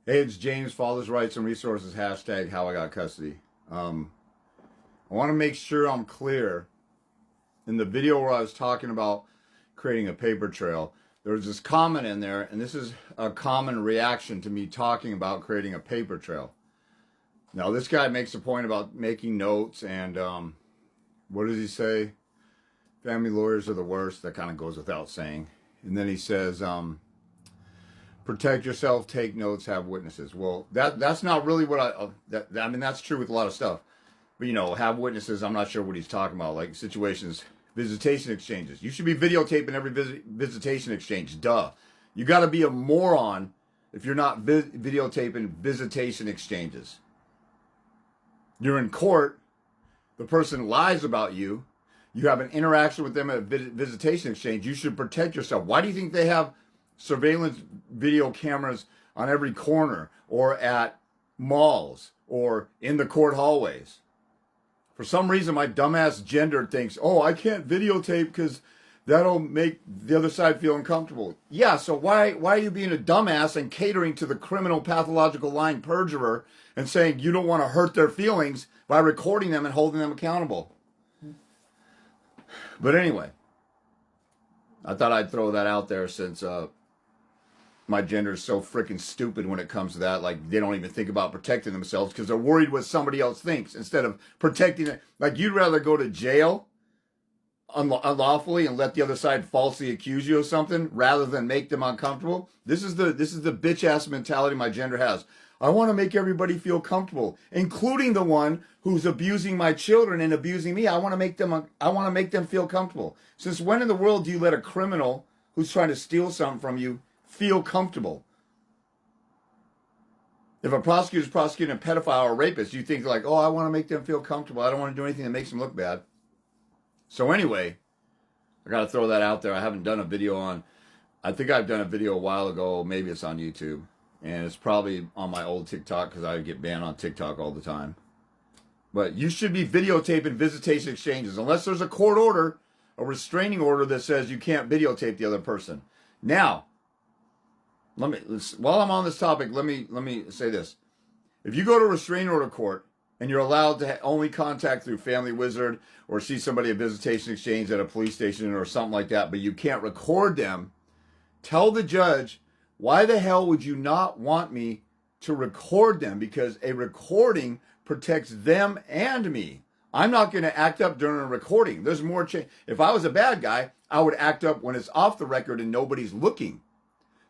Hey, it's James, Father's Rights and Resources, hashtag how I got custody. I want to make sure I'm clear. In the video where I was talking about creating a paper trail, there was this comment in there, and this is a common reaction to me talking about creating a paper trail. Now, this guy makes a point about making notes, and what does he say? Family lawyers are the worst. That kind of goes without saying. And then he says, protect yourself, take notes, have witnesses. Well, that's not really what I mean, that's true with a lot of stuff. But, have witnesses, I'm not sure what he's talking about. Like situations, visitation exchanges. You should be videotaping every visitation exchange. Duh. You got to be a moron if you're not videotaping visitation exchanges. You're in court. The person lies about you. You have an interaction with them at a visitation exchange. You should protect yourself. Why do you think they have surveillance video cameras on every corner or at malls or in the court hallways? For some reason, my dumbass gender thinks, oh, I can't videotape because that'll make the other side feel uncomfortable. Yeah, so why are you being a dumbass and catering to the criminal pathological lying perjurer and saying you don't want to hurt their feelings by recording them and holding them accountable? But anyway, I thought I'd throw that out there since my gender is so freaking stupid when it comes to that. Like, they don't even think about protecting themselves because they're worried what somebody else thinks instead of protecting it. Like, you'd rather go to jail unlawfully and let the other side falsely accuse you of something rather than make them uncomfortable. This is the bitch ass mentality my gender has. I want to make everybody feel comfortable, including the one who's abusing my children and abusing me. I want to make them feel comfortable. Since when in the world do you let a criminal who's trying to steal something from you feel comfortable? If a prosecutor's prosecuting a pedophile or a rapist, you think like, oh, I want to make them feel comfortable. I don't want to do anything that makes them look bad. So anyway, I got to throw that out there. I haven't done a video on, I think I've done a video a while ago. Maybe it's on YouTube. And it's probably on my old TikTok because I get banned on TikTok all the time. But you should be videotaping visitation exchanges unless there's a court order, a restraining order that says you can't videotape the other person. Now, while I'm on this topic, let me say this. If you go to restraining order court and you're allowed to only contact through Family Wizard or see somebody at visitation exchange at a police station or something like that, but you can't record them, tell the judge, why the hell would you not want me to record them? Because a recording protects them and me. I'm not going to act up during a recording. There's more change. If I was a bad guy, I would act up when it's off the record and nobody's looking.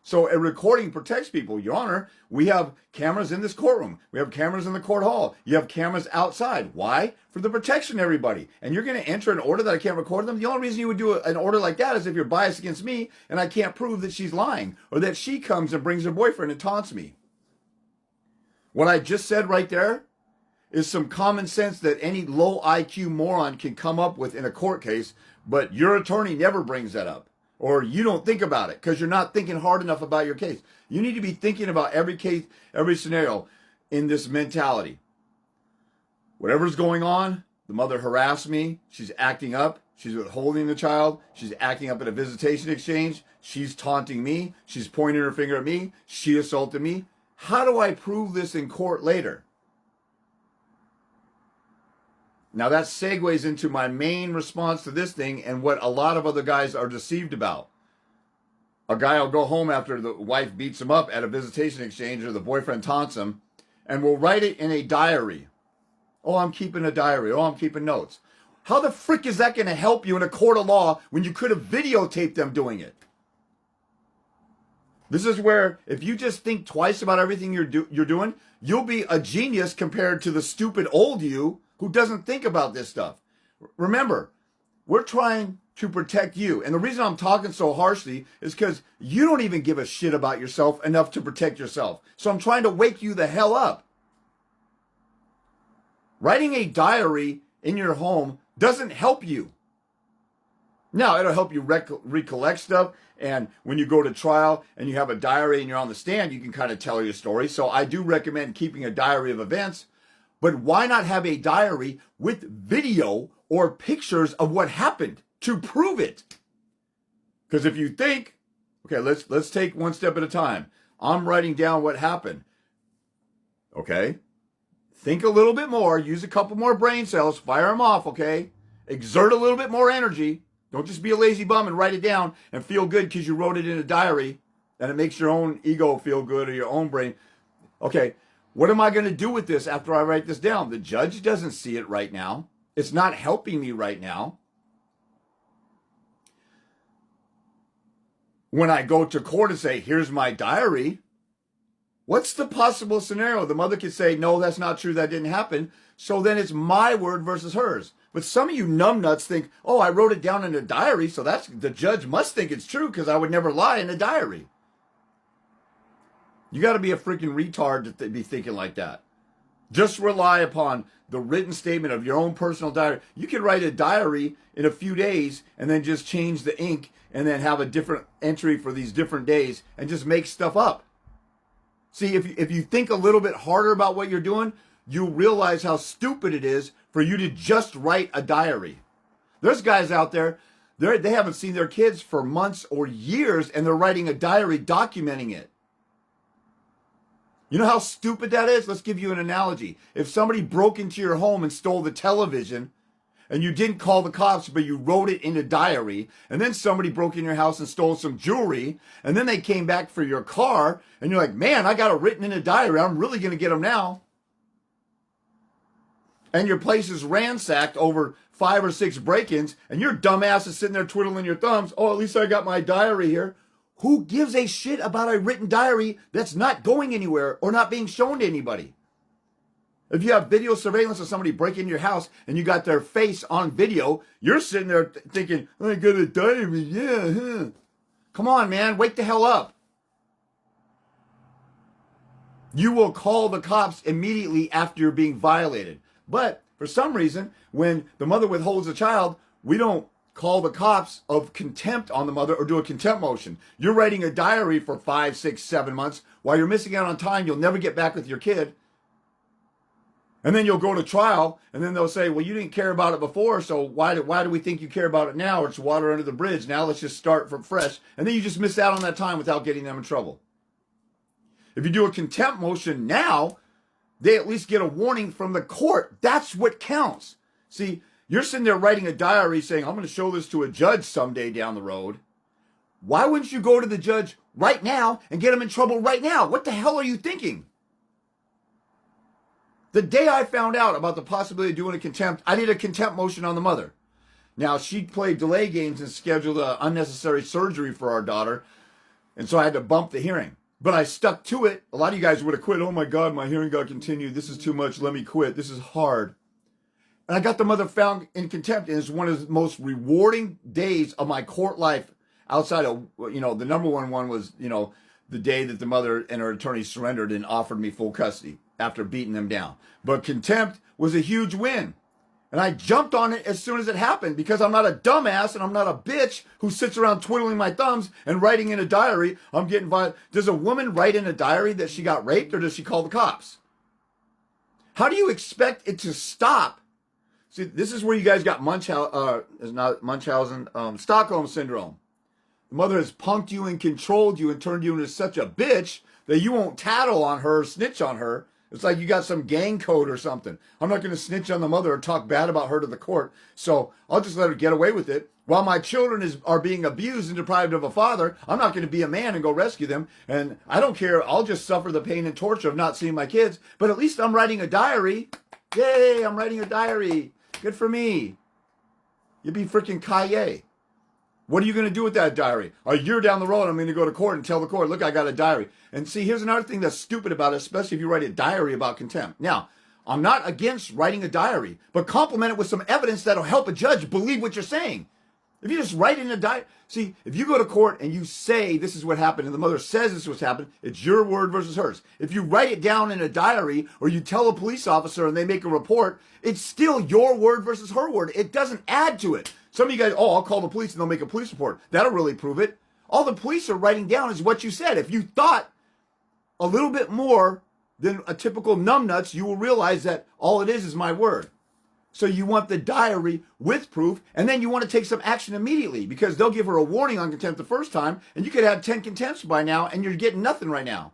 So a recording protects people. Your Honor, we have cameras in this courtroom. We have cameras in the court hall. You have cameras outside. Why? For the protection of everybody. And you're going to enter an order that I can't record them? The only reason you would do an order like that is if you're biased against me and I can't prove that she's lying or that she comes and brings her boyfriend and taunts me. What I just said right there is some common sense that any low IQ moron can come up with in a court case, but your attorney never brings that up. Or you don't think about it because you're not thinking hard enough about your case. You need to be thinking about every case, every scenario in this mentality. Whatever's going on, the mother harassed me. She's acting up. She's withholding the child. She's acting up at a visitation exchange. She's taunting me. She's pointing her finger at me. She assaulted me. How do I prove this in court later? Now that segues into my main response to this thing and what a lot of other guys are deceived about. A guy will go home after the wife beats him up at a visitation exchange or the boyfriend taunts him and will write it in a diary. Oh, I'm keeping a diary. Oh, I'm keeping notes. How the frick is that going to help you in a court of law when you could have videotaped them doing it? This is where if you just think twice about everything you're doing, you'll be a genius compared to the stupid old you who doesn't think about this stuff. Remember, we're trying to protect you. And the reason I'm talking so harshly is because you don't even give a shit about yourself enough to protect yourself. So I'm trying to wake you the hell up. Writing a diary in your home doesn't help you. Now, it'll help you recollect stuff. And when you go to trial and you have a diary and you're on the stand, you can kind of tell your story. So I do recommend keeping a diary of events. But why not have a diary with video or pictures of what happened to prove it? Because if you think, okay, let's take one step at a time. I'm writing down what happened. Okay? Think a little bit more. Use a couple more brain cells. Fire them off, okay? Exert a little bit more energy. Don't just be a lazy bum and write it down and feel good because you wrote it in a diary and it makes your own ego feel good or your own brain. Okay, what am I going to do with this after I write this down? The judge doesn't see it right now. It's not helping me right now. When I go to court and say, here's my diary, what's the possible scenario? The mother could say, no, that's not true. That didn't happen. So then it's my word versus hers. But some of you numbnuts think, oh, I wrote it down in a diary, so that's the judge must think it's true because I would never lie in a diary. You got to be a freaking retard to be thinking like that. Just rely upon the written statement of your own personal diary. You can write a diary in a few days and then just change the ink and then have a different entry for these different days and just make stuff up. See, if you think a little bit harder about what you're doing, you'll realize how stupid it is for you to just write a diary. There's guys out there, they haven't seen their kids for months or years, and they're writing a diary documenting it. You know how stupid that is? Let's give you an analogy. If somebody broke into your home and stole the television, and you didn't call the cops, but you wrote it in a diary, and then somebody broke in your house and stole some jewelry, and then they came back for your car, and you're like, man, I got it written in a diary. I'm really going to get them now. And your place is ransacked over 5 or 6 break-ins, and your dumbass is sitting there twiddling your thumbs. Oh, at least I got my diary here. Who gives a shit about a written diary that's not going anywhere or not being shown to anybody? If you have video surveillance of somebody breaking your house and you got their face on video, you're sitting there thinking, I got a diary, yeah, huh. Come on, man, wake the hell up. You will call the cops immediately after you're being violated. But for some reason, when the mother withholds a child, we don't call the cops of contempt on the mother or do a contempt motion. You're writing a diary for 5, 6, 7 months. While you're missing out on time, you'll never get back with your kid. And then you'll go to trial, and then they'll say, well, you didn't care about it before, so why do we think you care about it now? It's water under the bridge. Now let's just start from fresh. And then you just miss out on that time without getting them in trouble. If you do a contempt motion now, they at least get a warning from the court. That's what counts. See, you're sitting there writing a diary saying, I'm going to show this to a judge someday down the road. Why wouldn't you go to the judge right now and get him in trouble right now? What the hell are you thinking? The day I found out about the possibility of doing a contempt, I did a contempt motion on the mother. Now, she played delay games and scheduled an unnecessary surgery for our daughter, and so I had to bump the hearing. But I stuck to it. A lot of you guys would have quit. Oh my God, my hearing got continued. This is too much. Let me quit. This is hard. And I got the mother found in contempt, and it's one of the most rewarding days of my court life outside of, the number one was, the day that the mother and her attorney surrendered and offered me full custody after beating them down. But contempt was a huge win. And I jumped on it as soon as it happened because I'm not a dumbass and I'm not a bitch who sits around twiddling my thumbs and writing in a diary, I'm getting violent. Does a woman write in a diary that she got raped, or does she call the cops? How do you expect it to stop? See, this is where you guys got Stockholm Syndrome. The mother has punked you and controlled you and turned you into such a bitch that you won't tattle on her, snitch on her. It's like you got some gang code or something. I'm not going to snitch on the mother or talk bad about her to the court, so I'll just let her get away with it. While my children are being abused and deprived of a father, I'm not going to be a man and go rescue them. And I don't care. I'll just suffer the pain and torture of not seeing my kids. But at least I'm writing a diary. Yay, I'm writing a diary. Good for me. You'd be freaking Kaye. What are you going to do with that diary? A year down the road, I'm going to go to court and tell the court, look, I got a diary. And see, here's another thing that's stupid about it, especially if you write a diary about contempt. Now, I'm not against writing a diary, but complement it with some evidence that'll help a judge believe what you're saying. If you just write in a diary, see, if you go to court and you say this is what happened and the mother says this is what's happened, it's your word versus hers. If you write it down in a diary or you tell a police officer and they make a report, it's still your word versus her word. It doesn't add to it. Some of you guys, I'll call the police and they'll make a police report. That'll really prove it. All the police are writing down is what you said. If you thought a little bit more than a typical numbnuts, you will realize that all it is my word. So you want the diary with proof, and then you want to take some action immediately because they'll give her a warning on contempt the first time, and you could have 10 contempts by now, and you're getting nothing right now.